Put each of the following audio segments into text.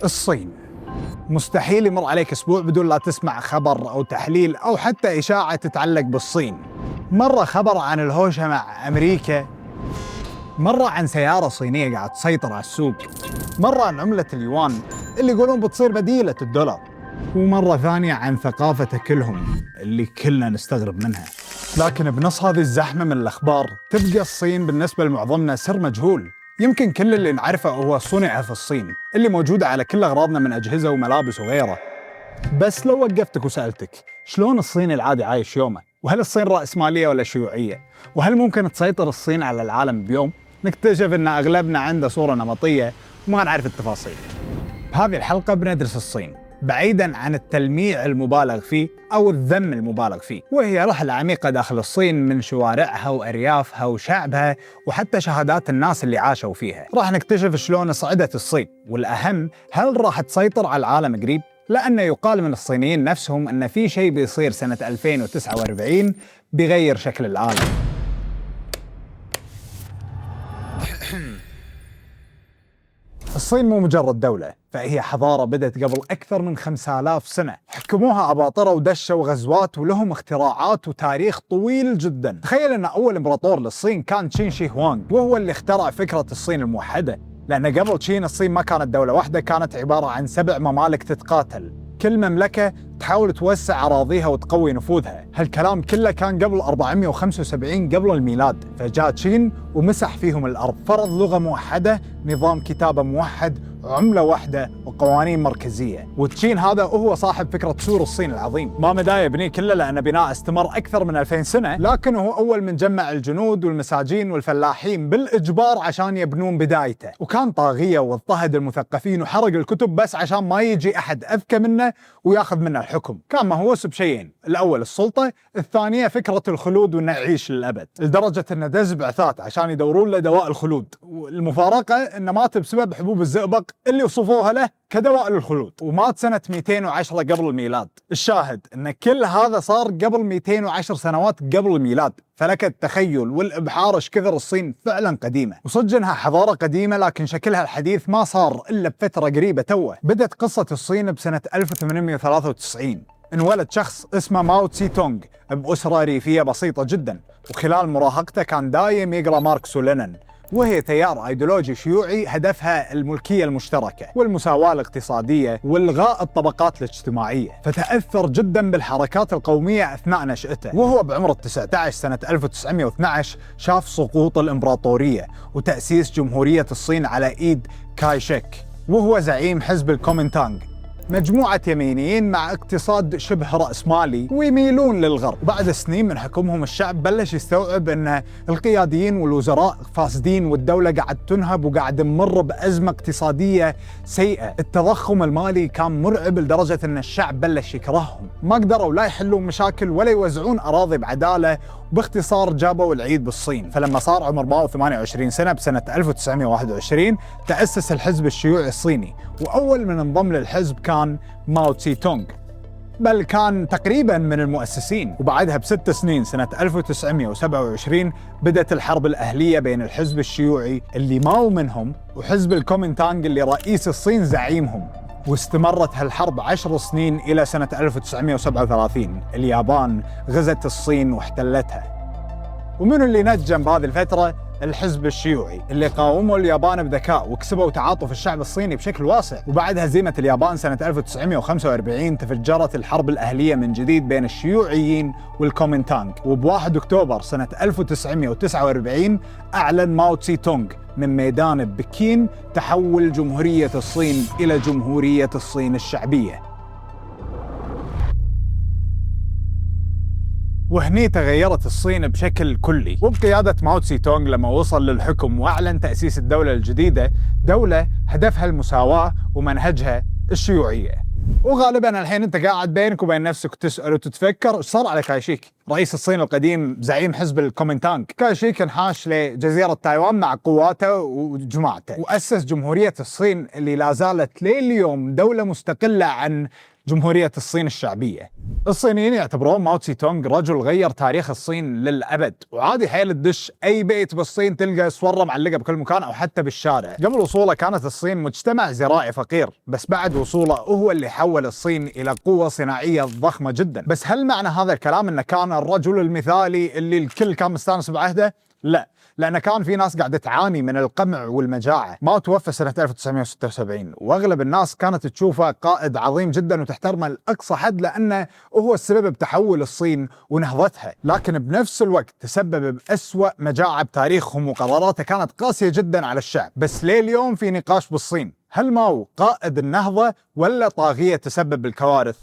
الصين. مستحيل يمر عليك أسبوع بدون لا تسمع خبر أو تحليل أو حتى إشاعة تتعلق بالصين. مرة خبر عن الهوشة مع أمريكا، مرة عن سيارة صينية قاعد تسيطر على السوق، مرة عن عملة اليوان اللي يقولون بتصير بديلة الدولار، ومرة ثانية عن ثقافة أكلهم اللي كلنا نستغرب منها. لكن بنص هذه الزحمة من الأخبار تبقى الصين بالنسبة لمعظمنا سر مجهول. يمكن كل اللي نعرفه هو صنع في الصين اللي موجودة على كل أغراضنا من أجهزة وملابس وغيره. بس لو وقفتك وسألتك شلون الصيني العادي عايش يومه؟ وهل الصين رأسمالية ولا شيوعية؟ وهل ممكن تسيطر الصين على العالم بيوم؟ نكتشف أن أغلبنا عنده صورة نمطية وما نعرف التفاصيل. بهذه الحلقة بندرس الصين بعيداً عن التلميع المبالغ فيه أو الذم المبالغ فيه، وهي رحلة عميقة داخل الصين من شوارعها وأريافها وشعبها وحتى شهادات الناس اللي عاشوا فيها. راح نكتشف شلون صعدت الصين، والأهم هل راح تسيطر على العالم قريب؟ لأنه يقال من الصينيين نفسهم أن في شيء بيصير سنة 2049 بيغير شكل العالم. الصين مو مجرد دولة، فهي حضارة بدأت قبل أكثر من 5000 سنة، حكموها أباطرة ودشوا غزوات ولهم اختراعات وتاريخ طويل جدا. تخيل أن أول إمبراطور للصين كان تشين شي هوانغ، وهو اللي اخترع فكرة الصين الموحدة، لأن قبل تشين الصين ما كانت دولة واحدة، كانت عبارة عن 7 ممالك تتقاتل، كل مملكة تحاول توسع أراضيها وتقوي نفوذها. هالكلام كله كان قبل 475 قبل الميلاد، فجاء تشين ومسح فيهم الأرض، فرض لغة موحدة، نظام كتابة موحد، عملة واحدة وقوانين مركزية. وتشين هذا هو صاحب فكرة سور الصين العظيم. ما مداه يبنيه كله لأن بناء استمر أكثر من 2000 سنة، لكن هو أول من جمع الجنود والمساجين والفلاحين بالإجبار عشان يبنون بدايته، وكان طاغية واضطهد المثقفين وحرق الكتب بس عشان ما يجي أحد أذكى منه وياخذ منه الحكم. كان مهووس بشيئين، الأول السلطة، الثانية فكرة الخلود وإنه يعيش للأبد، لدرجة إنه دز بعثات عشان يدورون له دواء الخلود، والمفارقة إنه مات بسبب حبوب الزئبق اللي وصفوها له كدواء للخلود، ومات سنة 210 قبل الميلاد. الشاهد إن كل هذا صار قبل 210 سنوات قبل الميلاد، فلك التخيل والإبحار إيش كثر الصين فعلا قديمة. وصدق إنها حضارة قديمة، لكن شكلها الحديث ما صار إلا بفترة قريبة توه. بدت قصة الصين بسنة 1893، انولد شخص اسمه ماو تسي تونغ بأسرة ريفية بسيطة جدا، وخلال مراهقته كان دايم يقرأ ماركس ولينين، وهي تيار ايديولوجي شيوعي هدفها الملكية المشتركة والمساواة الاقتصادية والغاء الطبقات الاجتماعية. فتأثر جدا بالحركات القومية أثناء نشأته، وهو بعمر 19 سنة 1912 شاف سقوط الإمبراطورية وتأسيس جمهورية الصين على إيد كاي شيك، وهو زعيم حزب الكومينتانغ، مجموعة يمينيين مع اقتصاد شبه رأسمالي ويميلون للغرب. بعد سنين من حكمهم الشعب بلش يستوعب أن القياديين والوزراء فاسدين والدولة قاعد تنهب وقاعد تمر بأزمة اقتصادية سيئة. التضخم المالي كان مرعب لدرجة أن الشعب بلش يكرههم، ما قدروا لا يحلون مشاكل ولا يوزعون أراضي بعدالة، باختصار جابوا العيد بالصين. فلما صار عمر ماو 28 سنة بسنة 1921 تأسس الحزب الشيوعي الصيني، وأول من انضم للحزب كان ماو تسي تونغ، بل كان تقريبا من المؤسسين. وبعدها ب6 سنين سنة 1927 بدأت الحرب الأهلية بين الحزب الشيوعي اللي ماو منهم وحزب الكومينتانغ اللي رئيس الصين زعيمهم، واستمرت هالحرب 10 سنين إلى سنة 1937 اليابان غزت الصين واحتلتها. ومن اللي نجم بهذه الفترة؟ الحزب الشيوعي اللي قاوموا اليابان بذكاء وكسبوا تعاطف الشعب الصيني بشكل واسع. وبعد هزيمة اليابان سنة 1945 تفجرت الحرب الأهلية من جديد بين الشيوعيين والكومينتانغ، وب1 أكتوبر سنة 1949 أعلن ماو تسي تونغ من ميدان بكين تحول جمهورية الصين إلى جمهورية الصين الشعبية. وهني تغيرت الصين بشكل كلي، وبقيادة ماو تسي تونغ لما وصل للحكم وأعلن تأسيس الدولة الجديدة، دولة هدفها المساواة ومنهجها الشيوعية. وغالبا الحين انت قاعد بينك وبين نفسك تسأل وتتفكر ايش صار على كايشيك رئيس الصين القديم زعيم حزب الكومينتانغ. كايشيك انحاش لجزيرة تايوان مع قواته وجماعته، وأسس جمهورية الصين اللي لا زالت لليوم دولة مستقلة عن جمهورية الصين الشعبية. الصينيين يعتبرون ماو تسي تونغ رجل غير تاريخ الصين للأبد، وعادي حيل تدش أي بيت بالصين تلقى صورة معلقة بكل مكان أو حتى بالشارع. قبل وصوله كانت الصين مجتمع زراعي فقير، بس بعد وصوله هو اللي حول الصين إلى قوة صناعية ضخمة جدا. بس هل معنى هذا الكلام أنه كان الرجل المثالي اللي الكل كان مستانس بعهده؟ لا، لأن كان في ناس قاعدة تعاني من القمع والمجاعة. ماو توفى سنة 1976، وأغلب الناس كانت تشوفه قائد عظيم جدا وتحترمه لأقصى حد لأنه هو السبب بتحول الصين ونهضتها، لكن بنفس الوقت تسبب بأسوأ مجاعة بتاريخهم، وقراراته كانت قاسية جدا على الشعب. بس ليه اليوم في نقاش بالصين، هل ماو قائد النهضة ولا طاغية تسبب بالكوارث؟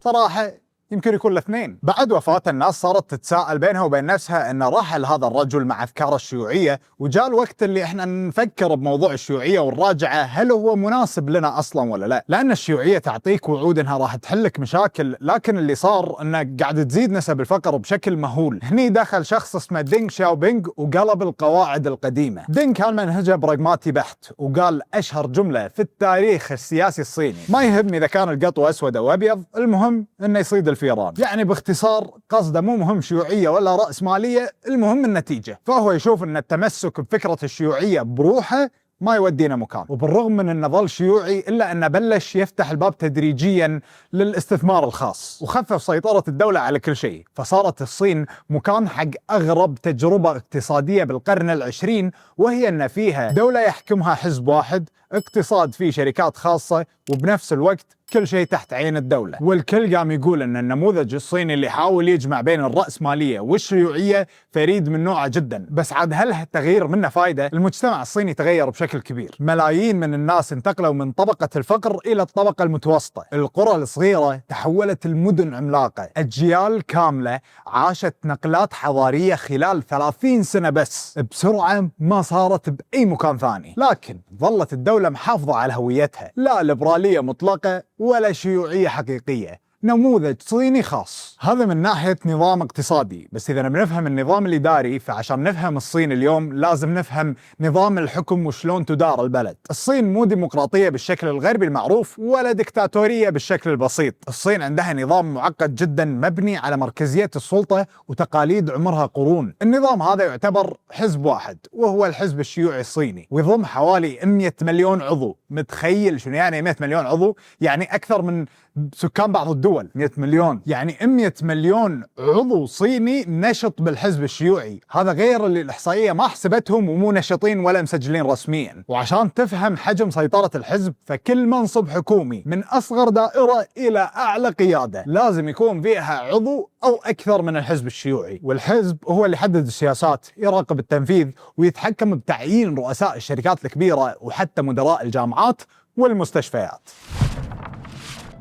صراحة يمكن يكون الاثنين. بعد وفاته الناس صارت تتساءل بينها وبين نفسها انه رحل هذا الرجل مع افكار الشيوعيه، وجاء الوقت اللي احنا نفكر بموضوع الشيوعيه ونراجعه هل هو مناسب لنا اصلا ولا لا؟ لان الشيوعيه تعطيك وعود انها راح تحلك مشاكل، لكن اللي صار انه قاعد تزيد نسب الفقر بشكل مهول. هني دخل شخص اسمه دينغ شاوبينغ وقلب القواعد القديمه. دينغ كان منهجه براغماتي بحت، وقال اشهر جمله في التاريخ السياسي الصيني: ما يهمني اذا كان القطو اسود او ابيض، المهم انه يصيد الفيران. يعني باختصار قصده مو مهم شيوعية ولا رأسمالية، المهم النتيجة. فهو يشوف ان التمسك بفكرة الشيوعية بروحه ما يودينا مكان، وبالرغم من انه ظل شيوعي الا انه بلش يفتح الباب تدريجيا للاستثمار الخاص، وخفف سيطرة الدولة على كل شيء. فصارت الصين مكان حق اغرب تجربة اقتصادية بالقرن العشرين، وهي ان فيها دولة يحكمها حزب واحد، اقتصاد فيه شركات خاصة، وبنفس الوقت كل شيء تحت عين الدولة. والكل قام يقول ان النموذج الصيني اللي حاول يجمع بين الرأسمالية والشيوعية فريد من نوعه جدا. بس عاد هل هالتغيير منه فايدة؟ المجتمع الصيني تغير بشكل كبير، ملايين من الناس انتقلوا من طبقة الفقر الى الطبقة المتوسطة، القرى الصغيرة تحولت لمدن عملاقة، اجيال كاملة عاشت نقلات حضارية خلال 30 سنة بس بسرعة ما صارت بأي مكان ثاني. لكن ظلت الدولة محافظة على هويتها، لا ليبرالية مطلقة ولا شيوعية حقيقية، نموذج صيني خاص. هذا من ناحية نظام اقتصادي. بس إذا بنفهم النظام الإداري، فعشان نفهم الصين اليوم لازم نفهم نظام الحكم وشلون تدار البلد. الصين مو ديمقراطية بالشكل الغربي المعروف ولا ديكتاتورية بالشكل البسيط. الصين عندها نظام معقد جدا مبني على مركزية السلطة وتقاليد عمرها قرون. النظام هذا يعتبر حزب واحد وهو الحزب الشيوعي الصيني، ويضم حوالي 100 مليون عضو. متخيل شنو يعني 100 مليون عضو؟ يعني أكثر من سكان بعض الدول. 100 مليون يعني 100 مليون عضو صيني نشط بالحزب الشيوعي. هذا غير اللي الإحصائية ما حسبتهم ومو نشطين ولا مسجلين رسميا. وعشان تفهم حجم سيطرة الحزب، فكل منصب حكومي من أصغر دائرة إلى أعلى قيادة لازم يكون فيها عضو أو أكثر من الحزب الشيوعي. والحزب هو اللي يحدد السياسات، يراقب التنفيذ، ويتحكم بتعيين رؤساء الشركات الكبيرة وحتى مدراء الجامعات والمستشفيات.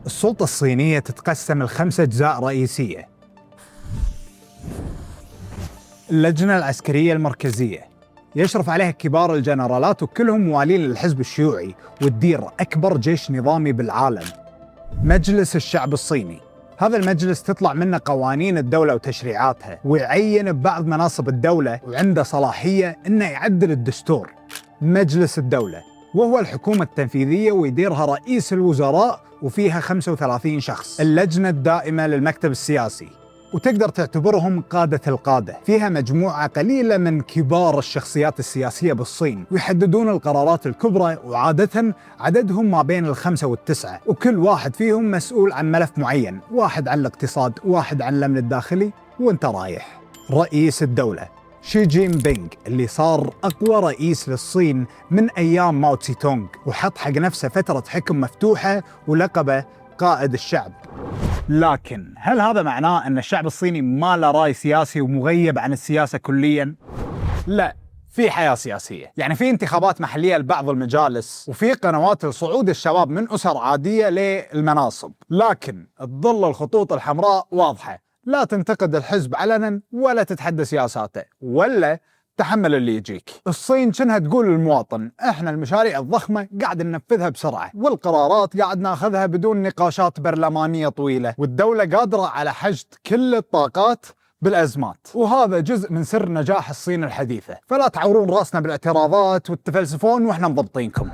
السلطة الصينية تتقسم ل5 أجزاء رئيسية. اللجنة العسكرية المركزية يشرف عليها كبار الجنرالات وكلهم موالين للحزب الشيوعي، وتدير أكبر جيش نظامي بالعالم. مجلس الشعب الصيني، هذا المجلس تطلع منه قوانين الدولة وتشريعاتها، ويعين ببعض مناصب الدولة، وعنده صلاحية إنه يعدل الدستور. مجلس الدولة وهو الحكومة التنفيذية، ويديرها رئيس الوزراء وفيها 35 شخص. اللجنة الدائمة للمكتب السياسي، وتقدر تعتبرهم قادة القادة، فيها مجموعة قليلة من كبار الشخصيات السياسية بالصين، ويحددون القرارات الكبرى، وعادة عددهم ما بين 5 و9، وكل واحد فيهم مسؤول عن ملف معين، واحد عن الاقتصاد، واحد عن الأمن الداخلي، وانت رايح. رئيس الدولة شي جين بينغ، اللي صار أقوى رئيس للصين من أيام ماو تسي تونغ، وحط حق نفسه فترة حكم مفتوحة ولقبه قائد الشعب. لكن هل هذا معناه أن الشعب الصيني ما له رأي سياسي ومغيب عن السياسة كلياً؟ لا، في حياة سياسية، يعني في انتخابات محلية لبعض المجالس، وفي قنوات لصعود الشباب من أسر عادية للمناصب، لكن تظل الخطوط الحمراء واضحة: لا تنتقد الحزب علنا، ولا تتحدى سياساته، ولا تحمل اللي يجيك. الصين شنها تقول للمواطن: احنا المشاريع الضخمة قاعد ننفذها بسرعة، والقرارات قاعد ناخذها بدون نقاشات برلمانية طويلة، والدولة قادرة على حشد كل الطاقات بالأزمات. وهذا جزء من سر نجاح الصين الحديثة، فلا تعورون راسنا بالاعتراضات وتفلسفون واحنا مضبطينكم.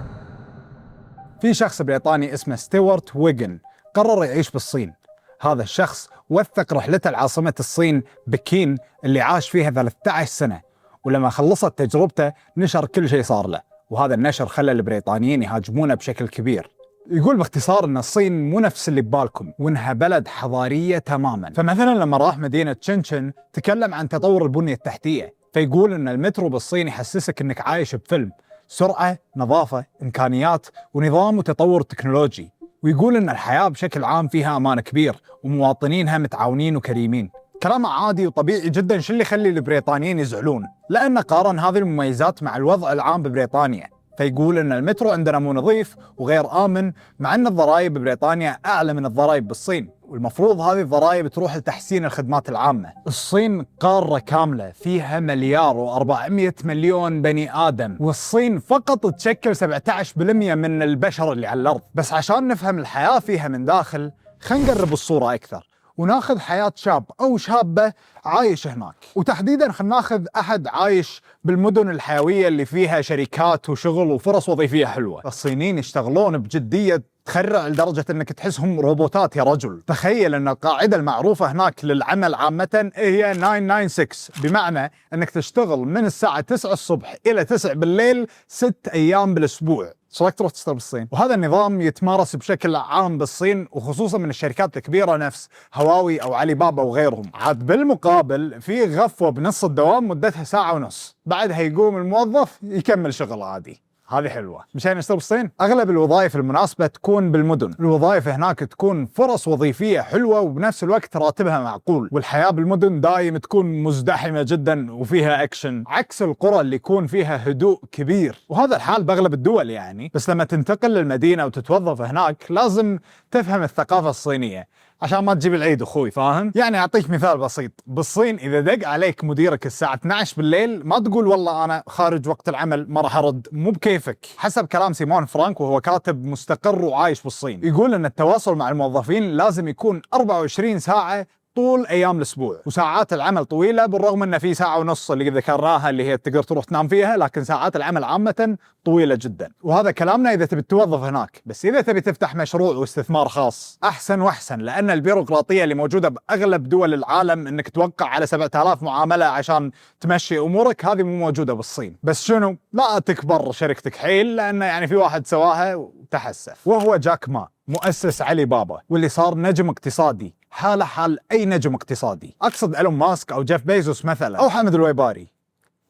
في شخص بريطاني اسمه ستيوارت ويغن فقرر يعيش بالصين. هذا الشخص وثق رحلته لعاصمة الصين بكين اللي عاش فيها 13 سنة، ولما خلصت تجربته نشر كل شيء صار له، وهذا النشر خلى البريطانيين يهاجمونه بشكل كبير. يقول باختصار ان الصين مو نفس اللي ببالكم، وانها بلد حضارية تماما. فمثلا لما راح مدينة تشنشن تكلم عن تطور البنية التحتية، فيقول ان المترو بالصين يحسسك انك عايش بفيلم، سرعة، نظافة، امكانيات، ونظام وتطور تكنولوجي. ويقول ان الحياة بشكل عام فيها امان كبير، ومواطنينها متعاونين وكريمين. كلامه عادي وطبيعي جدا، شو اللي يخلي البريطانيين يزعلون؟ لأنه قارن هذه المميزات مع الوضع العام ببريطانيا. فيقول ان المترو عندنا مو نظيف وغير آمن، مع ان الضرائب ببريطانيا اعلى من الضرائب بالصين، والمفروض هذه الضرائب تروح لتحسين الخدمات العامة. الصين قارة كاملة فيها 1,400,000,000 بني آدم، والصين فقط تشكل 17% من البشر اللي على الأرض. بس عشان نفهم الحياة فيها من داخل، خلينا نقرب الصورة أكثر وناخذ حياة شاب أو شابة عايش هناك، وتحديداً خلينا ناخذ أحد عايش بالمدن الحيوية اللي فيها شركات وشغل وفرص وظيفية حلوة. الصينيين يشتغلون بجدية تخرع لدرجة أنك تحسهم روبوتات يا رجل. تخيل أن القاعدة المعروفة هناك للعمل عامة هي 996، بمعنى أنك تشتغل من الساعة 9 الصبح إلى 9 بالليل 6 أيام بالأسبوع. شو رايك تروح تشتغل بالصين؟ وهذا النظام يتمارس بشكل عام بالصين، وخصوصا من الشركات الكبيرة نفس هواوي أو علي بابا وغيرهم. عاد بالمقابل في غفوة بنص الدوام مدتها ساعة ونص، بعدها يقوم الموظف يكمل شغل عادي. هذه حلوة. مشان نشتغل بالصين؟ أغلب الوظائف المناسبة تكون بالمدن. الوظائف هناك تكون فرص وظيفية حلوة، وبنفس الوقت راتبها معقول، والحياة بالمدن دايم تكون مزدحمة جدا وفيها أكشن، عكس القرى اللي يكون فيها هدوء كبير. وهذا الحال بأغلب الدول يعني، بس لما تنتقل للمدينة وتتوظف هناك لازم تفهم الثقافة الصينية عشان ما تجيب العيد أخوي، فاهم؟ يعني أعطيك مثال بسيط. بالصين إذا دق عليك مديرك الساعة 12 بالليل ما تقول والله أنا خارج وقت العمل ما راح أرد، مو بكيفك. حسب كلام سيمون فرانك، وهو كاتب مستقر وعايش بالصين، يقول أن التواصل مع الموظفين لازم يكون 24 ساعة طول ايام الاسبوع، وساعات العمل طويله بالرغم ان في ساعه ونص اللي ذكرناها اللي هي تقدر تروح تنام فيها، لكن ساعات العمل عامه طويله جدا. وهذا كلامنا اذا تبي تتوظف هناك، بس اذا تبي تفتح مشروع واستثمار خاص احسن واحسن، لان البيروقراطيه اللي موجوده باغلب دول العالم انك توقع على 7000 معامله عشان تمشي امورك، هذه مو موجوده بالصين. بس شنو؟ لا تكبر شركتك حيل، لان يعني في واحد سواها وتحسف، وهو جاك ما، مؤسس علي بابا، واللي صار نجم اقتصادي حاله حال أي نجم اقتصادي. أقصد إيلون ماسك أو جيف بيزوس مثلا أو حامد الويباري،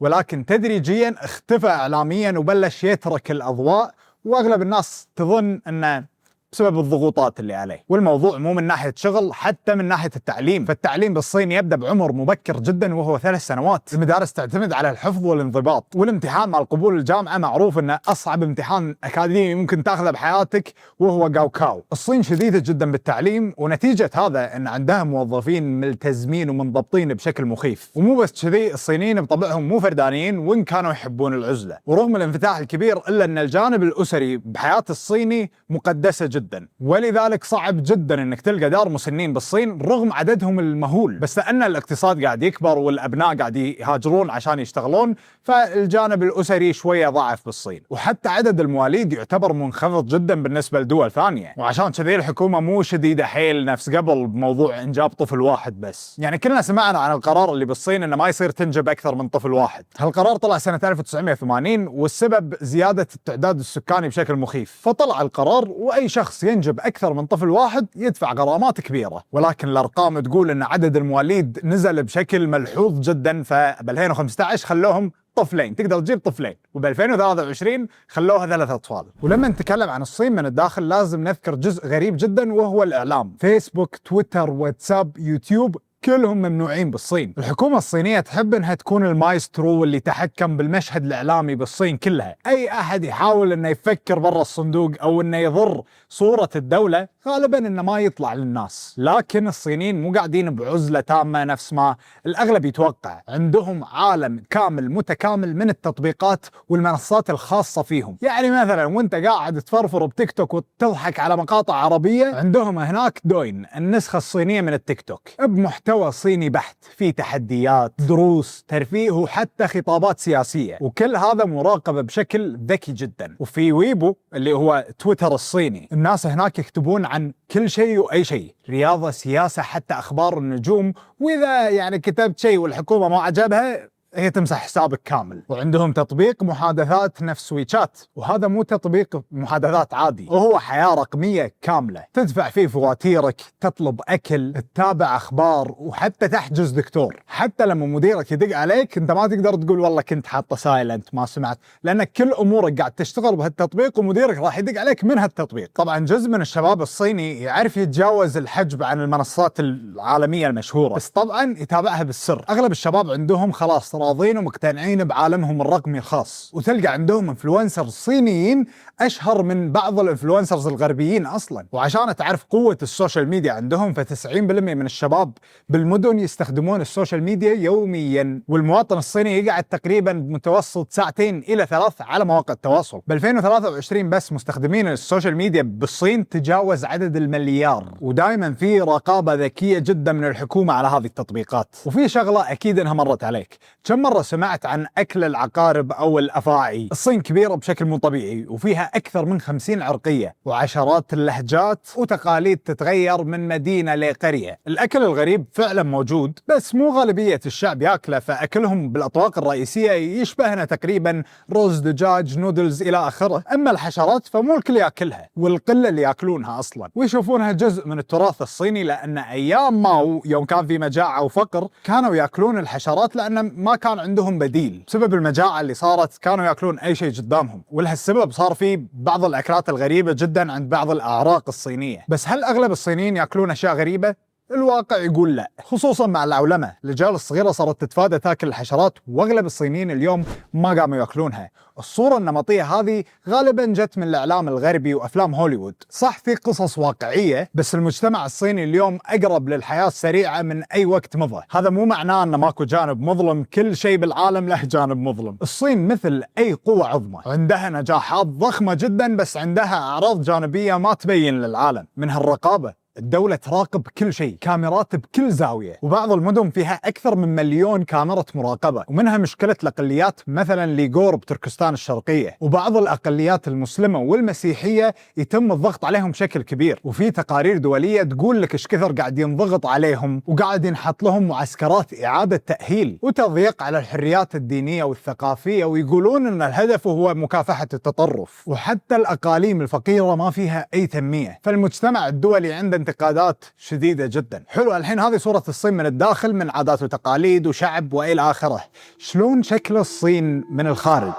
ولكن تدريجيا اختفى إعلاميا وبلش يترك الأضواء، وأغلب الناس تظن أنه بسبب الضغوطات اللي عليه. والموضوع مو من ناحية شغل، حتى من ناحية التعليم. فالتعليم بالصين يبدأ بعمر مبكر جدا وهو 3 سنوات. المدارس تعتمد على الحفظ والانضباط، والامتحان مع القبول الجامعة معروف انه اصعب امتحان اكاديمي ممكن تاخذه بحياتك، وهو جاوكاو. الصين شديدة جدا بالتعليم، ونتيجة هذا ان عندها موظفين ملتزمين ومنضبطين بشكل مخيف. ومو بس كذي، الصينيين بطبعهم مو فردانيين، وان كانوا يحبون العزلة. ورغم الانفتاح الكبير الا ان الجانب الاسري بحياة الصيني مقدسة جدا، ولذلك صعب جدا انك تلقى دار مسنين بالصين رغم عددهم المهول. بس لان الاقتصاد قاعد يكبر والابناء قاعد يهاجرون عشان يشتغلون، فالجانب الاسري شويه ضعف بالصين. وحتى عدد المواليد يعتبر منخفض جدا بالنسبه لدول ثانيه، وعشان كذي الحكومه مو شديده حيل نفس قبل بموضوع انجاب طفل واحد بس. يعني كلنا سمعنا عن القرار اللي بالصين انه ما يصير تنجب اكثر من طفل واحد. هالقرار طلع سنه 1980، والسبب زياده التعداد السكاني بشكل مخيف. فطلع القرار واي شخص ينجب أكثر من طفل واحد يدفع غرامات كبيرة. ولكن الأرقام تقول أن عدد المواليد نزل بشكل ملحوظ جدا، فب 2015 خلوهم طفلين، تقدر تجيب طفلين، وب 2023 خلوها 3 أطفال. ولما نتكلم عن الصين من الداخل لازم نذكر جزء غريب جدا، وهو الإعلام. فيسبوك، تويتر، واتساب، يوتيوب، كلهم ممنوعين بالصين. الحكومة الصينية تحب انها تكون المايسترو اللي تحكم بالمشهد الاعلامي بالصين كلها. اي احد يحاول انه يفكر برا الصندوق او انه يضر صورة الدولة غالبا انه ما يطلع للناس. لكن الصينيين مو قاعدين بعزلة تامة نفس ما الاغلب يتوقع. عندهم عالم كامل متكامل من التطبيقات والمنصات الخاصة فيهم. يعني مثلا وانت قاعد تفرفر بتيك توك وتضحك على مقاطع عربية، عندهم هناك دوين، النسخة الصينية من التيك توك، بمحتوى محتوى صيني بحت، في تحديات، دروس، ترفيه وحتى خطابات سياسية، وكل هذا مراقبة بشكل ذكي جدا. وفي ويبو اللي هو تويتر الصيني، الناس هناك يكتبون عن كل شيء وأي شيء، رياضة، سياسة، حتى أخبار النجوم، وإذا يعني كتبت شيء والحكومة ما عجبها هي تمسح حسابك كامل. وعندهم تطبيق محادثات نفس ويتشات، وهذا مو تطبيق محادثات عادي، وهو حياة رقمية كاملة، تدفع فيه فواتيرك، تطلب أكل، تتابع أخبار، وحتى تحجز دكتور. حتى لما مديرك يدق عليك انت ما تقدر تقول والله كنت حاطه سايلنت ما سمعت، لأنك كل أمورك قاعد تشتغل بهالتطبيق، ومديرك راح يدق عليك من هالتطبيق. طبعا جزء من الشباب الصيني يعرف يتجاوز الحجب عن المنصات العالمية المشهورة، بس طبعا يتابعها بالسر. أغلب الشباب عندهم خلاص راضين ومقتنعين بعالمهم الرقمي الخاص، وتلقى عندهم انفلونسرز صينيين اشهر من بعض الانفلونسرز الغربيين اصلا. وعشان تعرف قوة السوشيال ميديا عندهم، ف90% من الشباب بالمدن يستخدمون السوشيال ميديا يوميا، والمواطن الصيني يقعد تقريبا بمتوسط 2 إلى 3 على مواقع التواصل. ب 2023 بس مستخدمين السوشيال ميديا بالصين تجاوز عدد المليار، ودائما في رقابة ذكية جدا من الحكومة على هذه التطبيقات. وفي شغلة اكيد انها مرت عليك، كم مرة سمعت عن أكل العقارب أو الأفاعي؟ الصين كبيرة بشكل مو طبيعي، وفيها أكثر من 50 عرقية وعشرات اللهجات وتقاليد تتغير من مدينة لقرية. الأكل الغريب فعلا موجود، بس مو غالبية الشعب ياكله، فأكلهم بالأطواق الرئيسية يشبهنا تقريبا رز، دجاج، نودلز إلى آخره. أما الحشرات فمو الكل ياكلها، والقلة اللي ياكلونها أصلا، ويشوفونها جزء من التراث الصيني، لأن أيام ماو يوم كان في مجاعة وفقر كانوا ياكلون الحشرات لأن ما كان عندهم بديل. بسبب المجاعة اللي صارت كانوا ياكلون أي شيء قدامهم، ولهالسبب صار في بعض الأكلات الغريبة جدا عند بعض الأعراق الصينية. بس هل أغلب الصينيين ياكلون أشياء غريبة؟ الواقع يقول لا، خصوصا مع العولمة. الرجال الصغيرة صارت تتفادى تاكل الحشرات، واغلب الصينيين اليوم ما قاموا ياكلونها. الصورة النمطية هذه غالبا جت من الاعلام الغربي وافلام هوليوود. صح في قصص واقعية، بس المجتمع الصيني اليوم اقرب للحياة السريعة من اي وقت مضى. هذا مو معناه ان ماكو جانب مظلم، كل شيء بالعالم له جانب مظلم. الصين مثل اي قوة عظمى، عندها نجاحات ضخمة جدا، بس عندها اعراض جانبية ما تبين للعالم. منها الرقابة، الدولة تراقب كل شيء، كاميرات بكل زاوية، وبعض المدن فيها أكثر من 1,000,000 كاميرا مراقبة. ومنها مشكلة الأقليات، مثلا ليغور بتركستان الشرقية، وبعض الأقليات المسلمة والمسيحية يتم الضغط عليهم بشكل كبير. وفي تقارير دولية تقول لك ايش كثر قاعد ينضغط عليهم، وقاعد ينحط لهم معسكرات إعادة تأهيل وتضييق على الحريات الدينية والثقافية، ويقولون أن الهدف هو مكافحة التطرف. وحتى الأقاليم الفقيرة ما فيها أي تنمية، فالمجتمع الدولي عنده انتقادات شديدة جدا. حلو، الحين هذه صورة الصين من الداخل، من عادات وتقاليد وشعب وإلى آخره. شلون شكل الصين من الخارج؟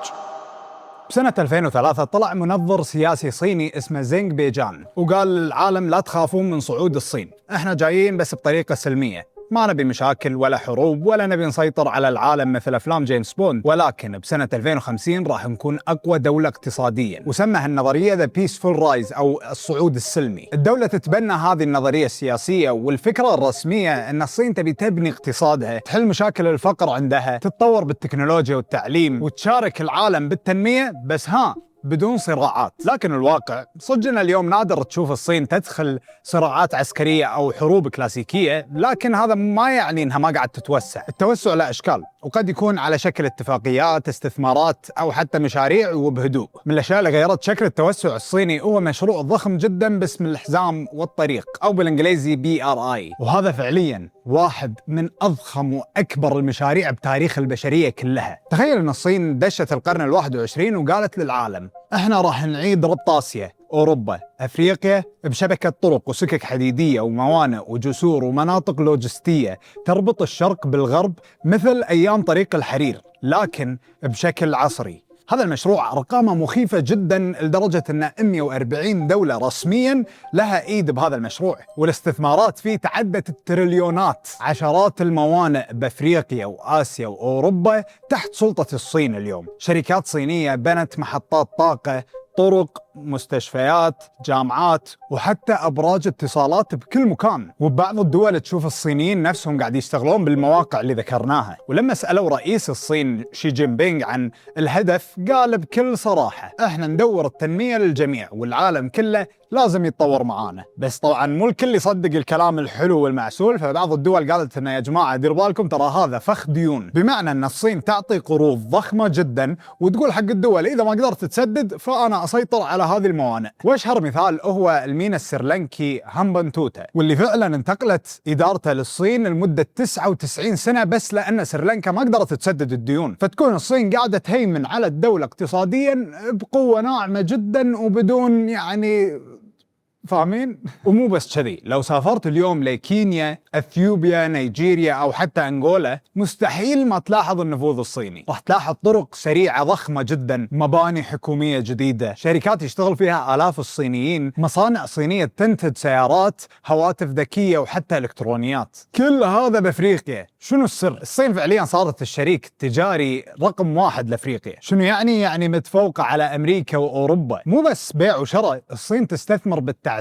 بسنة 2003 طلع منظر سياسي صيني اسمه زينغ بيجان، وقال للعالم لا تخافون من صعود الصين، احنا جايين بس بطريقة سلمية، ما نبي مشاكل ولا حروب ولا نبي نسيطر على العالم مثل أفلام جيمس بوند، ولكن بسنة 2050 راح نكون أقوى دولة اقتصاديا. وسمى هالنظرية The Peaceful Rise أو الصعود السلمي. الدولة تتبنى هذه النظرية السياسية، والفكرة الرسمية أن الصين تبي تبني اقتصادها، تحل مشاكل الفقر عندها، تتطور بالتكنولوجيا والتعليم، وتشارك العالم بالتنمية، بس بدون صراعات. لكن الواقع صدقنا اليوم نادر تشوف الصين تدخل صراعات عسكرية أو حروب كلاسيكية، لكن هذا ما يعني أنها ما قاعد تتوسع. التوسع له أشكال، وقد يكون على شكل اتفاقيات، استثمارات، أو حتى مشاريع وبهدوء. من الأشياء اللي غيرت شكل التوسع الصيني هو مشروع ضخم جدا باسم الحزام والطريق، أو بالإنجليزي BRI، وهذا فعليا واحد من أضخم وأكبر المشاريع بتاريخ البشرية كلها. تخيل أن الصين دشت القرن ال21 وقالت للعالم احنا راح نعيد ربط آسيا، أوروبا، أفريقيا بشبكة طرق وسكك حديدية وموانئ وجسور ومناطق لوجستية تربط الشرق بالغرب مثل أيام طريق الحرير، لكن بشكل عصري. هذا المشروع أرقامه مخيفة جدا لدرجة أن 140 دولة رسميا لها إيد بهذا المشروع، والاستثمارات فيه تعدت التريليونات. عشرات الموانئ بأفريقيا وآسيا وأوروبا تحت سلطة الصين اليوم. شركات صينية بنت محطات طاقة، طرق، مستشفيات، جامعات، وحتى أبراج اتصالات بكل مكان. وبعض الدول تشوف الصينيين نفسهم قاعد يشتغلون بالمواقع اللي ذكرناها. ولما سألوا رئيس الصين شي جين بينغ عن الهدف، قال بكل صراحة احنا ندور التنمية للجميع، والعالم كله لازم يتطور معانا. بس طبعا مو الكل يصدق الكلام الحلو والمعسول، فبعض الدول قالت انه يا جماعه دير بالكم ترى هذا فخ ديون، بمعنى ان الصين تعطي قروض ضخمه جدا وتقول حق الدول اذا ما قدرت تسدد فانا اسيطر على هذه الموانئ. واشهر مثال هو الميناء السريلانكي هامبنتوتا، واللي فعلا انتقلت ادارته للصين لمده 99 سنه بس لان سريلانكا ما قدرت تسدد الديون، فتكون الصين قاعده تهيمن على الدوله اقتصاديا بقوه ناعمه جدا وبدون يعني فاهمين؟ ومو بس كذي، لو سافرت اليوم لكينيا، اثيوبيا، نيجيريا او حتى انغولا مستحيل ما تلاحظ النفوذ الصيني. راح تلاحظ طرق سريعه ضخمه جدا، مباني حكوميه جديده، شركات يشتغل فيها آلاف الصينيين، مصانع صينيه تنتج سيارات، هواتف ذكيه وحتى الكترونيات. كل هذا بافريقيا. شنو السر؟ الصين فعليا صارت الشريك التجاري رقم 1 لافريقيا. شنو يعني متفوقه على امريكا واوروبا. مو بس بيع وشراء، الصين تستثمر بالتعدين،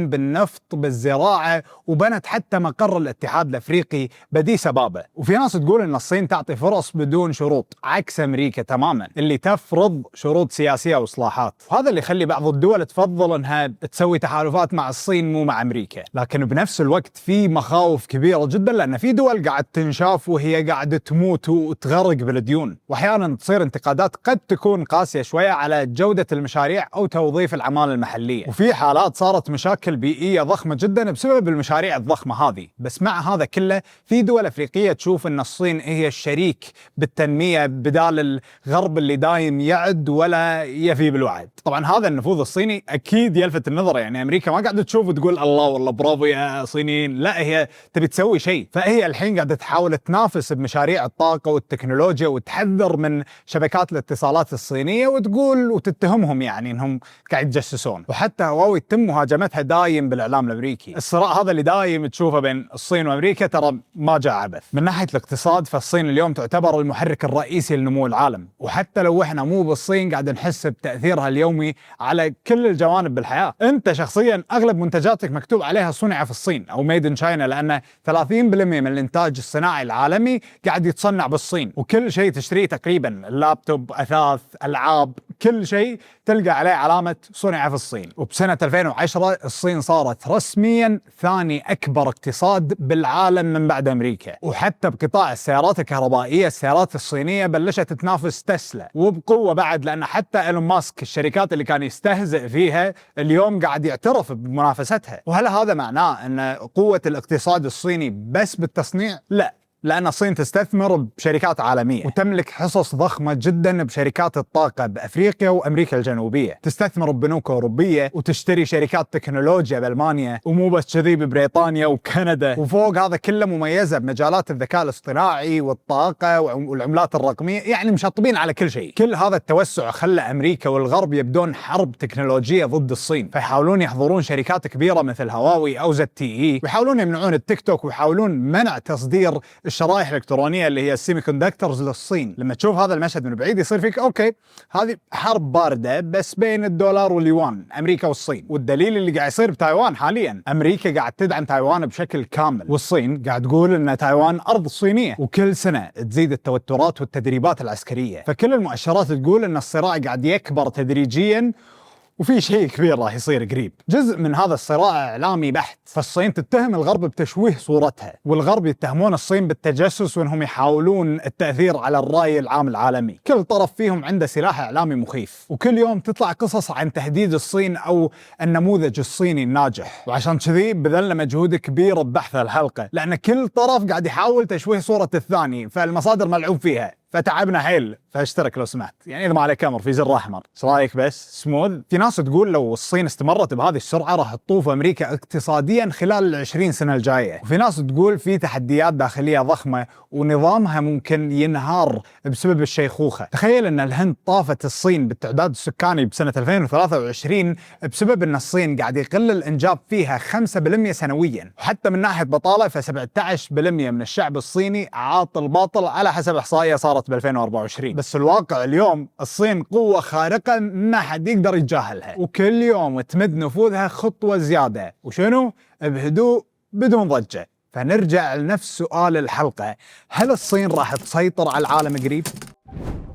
بالنفط، بالزراعه، وبنت حتى مقر الاتحاد الافريقي بأديس أبابا. وفي ناس تقول ان الصين تعطي فرص بدون شروط، عكس امريكا تماما اللي تفرض شروط سياسيه واصلاحات. وهذا اللي يخلي بعض الدول تفضل انها تسوي تحالفات مع الصين مو مع امريكا. لكن بنفس الوقت في مخاوف كبيره جدا، لان في دول قاعد تنشاف وهي قاعده تموت وتغرق بالديون، واحيانا تصير انتقادات قد تكون قاسيه شويه على جوده المشاريع او توظيف العماله المحليه. وفي حالات صارت مشاكل بيئيه ضخمه جدا بسبب المشاريع الضخمه هذه. بس مع هذا كله في دول افريقيه تشوف ان الصين هي الشريك بالتنميه بدال الغرب اللي دايم يعد ولا يفي بالوعد. طبعا هذا النفوذ الصيني اكيد يلفت النظر، يعني امريكا ما قاعده تشوف وتقول الله والله برافو يا صينيين، لا هي تبي تسوي شيء. فهي الحين قاعده تحاول تنافس بمشاريع الطاقه والتكنولوجيا وتحذر من شبكات الاتصالات الصينيه وتقول وتتهمهم يعني انهم قاعد يتجسسون. وحتى هواوي تم مهاجمتها دايم بالاعلام الامريكي. الصراع هذا اللي دايم تشوفه بين الصين وامريكا ترى ما جاء عبث. من ناحيه الاقتصاد فالصين اليوم تعتبر المحرك الرئيسي لنمو العالم، وحتى لو احنا مو بالصين قاعد نحس بتاثيرها اليومي على كل الجوانب بالحياه. انت شخصيا اغلب منتجاتك مكتوب عليها صنع في الصين او ميد ان تشاينا، لان 30% من الانتاج الصناعي العالمي قاعد يتصنع بالصين، وكل شيء تشتريه تقريبا اللابتوب، اثاث، العاب، كل شيء تلقى عليه علامه صنع في الصين. وبسنه 2010 الصين صارت رسميا ثاني اكبر اقتصاد بالعالم من بعد امريكا. وحتى بقطاع السيارات الكهربائيه السيارات الصينيه بلشت تنافس تسلا وبقوه بعد، لان حتى ايلون ماسك الشركات اللي كان يستهزئ فيها اليوم قاعد يعترف بمنافستها. وهل هذا معناه ان قوه الاقتصاد الصيني بس بالتصنيع؟ لا، لأن الصين تستثمر بشركات عالمية وتملك حصص ضخمة جدا بشركات الطاقة بأفريقيا وأمريكا الجنوبية، تستثمر ببنوك أوروبية وتشتري شركات تكنولوجيا بألمانيا، ومو بس كذي ببريطانيا وكندا. وفوق هذا كله مميزة بمجالات الذكاء الاصطناعي والطاقة والعملات الرقمية، يعني مشطبين على كل شيء. كل هذا التوسع خلى أمريكا والغرب يبدون حرب تكنولوجية ضد الصين، فيحاولون يحضرون شركات كبيرة مثل هواوي أو ZTE، ويحاولون يمنعون التيك توك، ويحاولون منع تصدير الشرائح الالكترونيه اللي هي السيمي كوندكتورز للصين. لما تشوف هذا المشهد من بعيد يصير فيك اوكي هذه حرب بارده بس بين الدولار واليوان، امريكا والصين. والدليل اللي قاعد يصير بتايوان حاليا، امريكا قاعد تدعم تايوان بشكل كامل، والصين قاعد تقول ان تايوان ارض صينيه، وكل سنه تزيد التوترات والتدريبات العسكريه. فكل المؤشرات تقول ان الصراع قاعد يكبر تدريجيا وفي شيء كبير راح يصير قريب. جزء من هذا الصراع إعلامي بحت، فالصين تتهم الغرب بتشويه صورتها، والغرب يتهمون الصين بالتجسس وانهم يحاولون التأثير على الرأي العام العالمي. كل طرف فيهم عنده سلاح إعلامي مخيف، وكل يوم تطلع قصص عن تهديد الصين أو النموذج الصيني الناجح. وعشان كذي بذلنا مجهود كبير ببحث الحلقة، لأن كل طرف قاعد يحاول تشويه صورة الثاني، فالمصادر ملعوب فيها، فتعبنا حيل. فاشترك لو سمحت، يعني اذا ما عليك امر في زر احمر. ايش رايك بس سموث؟ في ناس تقول لو الصين استمرت بهذه السرعه راح تطوف امريكا اقتصاديا خلال ال20 سنه الجايه، وفي ناس تقول في تحديات داخليه ضخمه ونظامها ممكن ينهار بسبب الشيخوخه. تخيل ان الهند طافت الصين بالتعداد السكاني بسنه 2023 بسبب ان الصين قاعد يقل الانجاب فيها 5% سنويا، وحتى من ناحيه بطاله ف17% من الشعب الصيني عاطل باطل على حسب احصائيه صارت ب 2024. بس الواقع اليوم الصين قوة خارقة ما حد يقدر يتجاهلها، وكل يوم تمد نفوذها خطوة زيادة، وشنو؟ بهدوء بدون ضجة. فنرجع لنفس سؤال الحلقة، هل الصين راح تسيطر على العالم قريب؟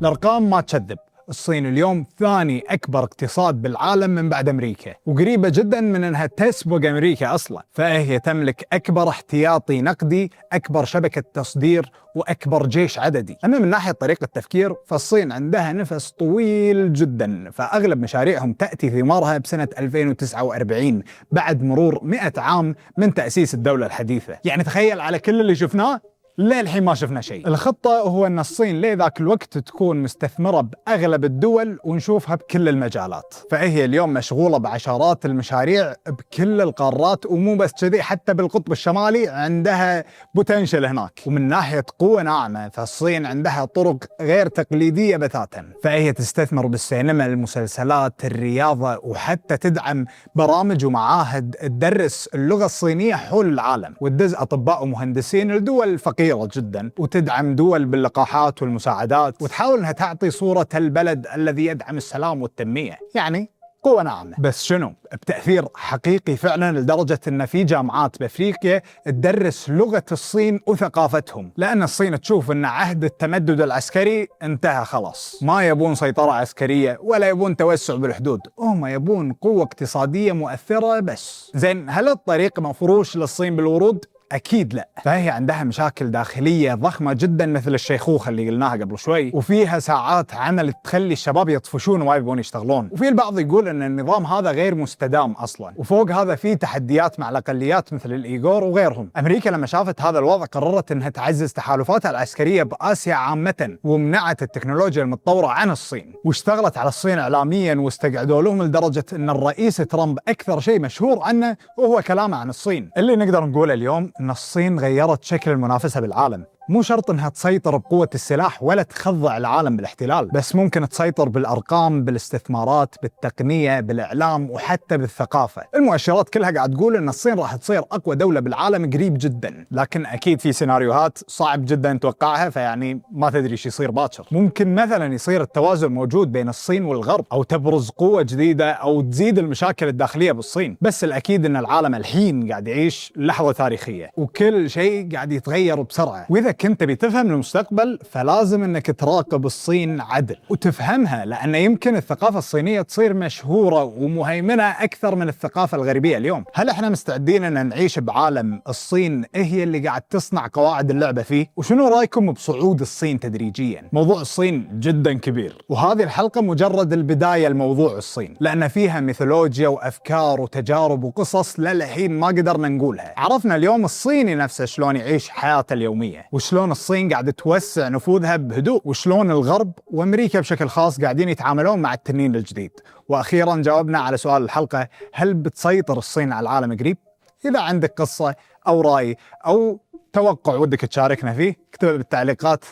الأرقام ما تكذب، الصين اليوم ثاني أكبر اقتصاد بالعالم من بعد أمريكا، وقريبة جدا من أنها تسبق أمريكا أصلا. فهي تملك أكبر احتياطي نقدي، أكبر شبكة تصدير، وأكبر جيش عددي. أما من ناحية طريقة التفكير فالصين عندها نفس طويل جدا، فأغلب مشاريعهم تأتي ثمارها بسنة 2049 بعد مرور 100 عام من تأسيس الدولة الحديثة. يعني تخيل على كل اللي شفناه للحين ما شفنا شيء. الخطة هو أن الصين لذاك الوقت تكون مستثمرة بأغلب الدول ونشوفها بكل المجالات. فهي اليوم مشغولة بعشرات المشاريع بكل القارات، ومو بس كذي، حتى بالقطب الشمالي عندها بوتنشل هناك. ومن ناحية قوة ناعمة فالصين عندها طرق غير تقليدية بتاتا، فهي تستثمر بالسينما، المسلسلات، الرياضة، وحتى تدعم برامج ومعاهد تدرس اللغة الصينية حول العالم، وتدز أطباء ومهندسين لدول الفقيرة جدا، وتدعم دول باللقاحات والمساعدات، وتحاول انها تعطي صورة البلد الذي يدعم السلام والتنمية. يعني قوة ناعمة، بس شنو؟ بتأثير حقيقي فعلا، لدرجة ان في جامعات بافريقيا تدرس لغة الصين وثقافتهم، لان الصين تشوف ان عهد التمدد العسكري انتهى خلاص. ما يبون سيطرة عسكرية ولا يبون توسع بالحدود، هم يبون قوة اقتصادية مؤثرة بس. زين، هل الطريق مفروش للصين بالورود؟ أكيد لا. فهي عندها مشاكل داخلية ضخمة جدا، مثل الشيخوخة اللي قلناها قبل شوي، وفيها ساعات عمل تخلي الشباب يطفشون وما يبغون يشتغلون، وفي البعض يقول أن النظام هذا غير مستدام أصلا. وفوق هذا في تحديات مع الأقليات مثل الإيغور وغيرهم. أمريكا لما شافت هذا الوضع قررت أنها تعزز تحالفاتها العسكرية بآسيا عامة، ومنعت التكنولوجيا المتطورة عن الصين، واشتغلت على الصين إعلاميا، واستقعدوا لهم لدرجة أن الرئيس ترامب أكثر شيء مشهور عنه وهو كلامه عن الصين. اللي نقدر نقوله اليوم أن الصين غيرت شكل المنافسة بالعالم. مو شرط انها تسيطر بقوة السلاح ولا تخضع العالم بالاحتلال، بس ممكن تسيطر بالارقام، بالاستثمارات، بالتقنية، بالاعلام، وحتى بالثقافة. المؤشرات كلها قاعد تقول ان الصين راح تصير اقوى دولة بالعالم قريب جدا، لكن اكيد في سيناريوهات صعب جدا نتوقعها، فيعني ما تدري ايش يصير باكر. ممكن مثلا يصير التوازن موجود بين الصين والغرب، او تبرز قوة جديدة، او تزيد المشاكل الداخلية بالصين. بس الاكيد ان العالم الحين قاعد يعيش لحظة تاريخية، وكل شيء قاعد يتغير بسرعة. واذا كنت بتفهم المستقبل فلازم انك تراقب الصين عدل وتفهمها، لان يمكن الثقافة الصينية تصير مشهورة ومهيمنة اكثر من الثقافة الغربية اليوم. هل احنا مستعدين ان نعيش بعالم الصين هي اللي قاعد تصنع قواعد اللعبة فيه؟ وشنو رايكم بصعود الصين تدريجيا؟ موضوع الصين جدا كبير، وهذه الحلقة مجرد البداية لموضوع الصين، لان فيها ميثولوجيا وافكار وتجارب وقصص للحين ما قدرنا نقولها. عرفنا اليوم الصيني نفسه شلون يعيش حياته اليومية، وشلون الصين قاعدة توسع نفوذها بهدوء، وشلون الغرب وامريكا بشكل خاص قاعدين يتعاملون مع التنين الجديد. واخيرا جاوبنا على سؤال الحلقة: هل بتسيطر الصين على العالم قريب؟ اذا عندك قصة او رأي او توقع ودك تشاركنا فيه، اكتبه بالتعليقات.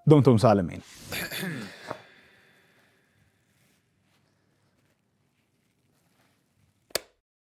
دمتم سالمين.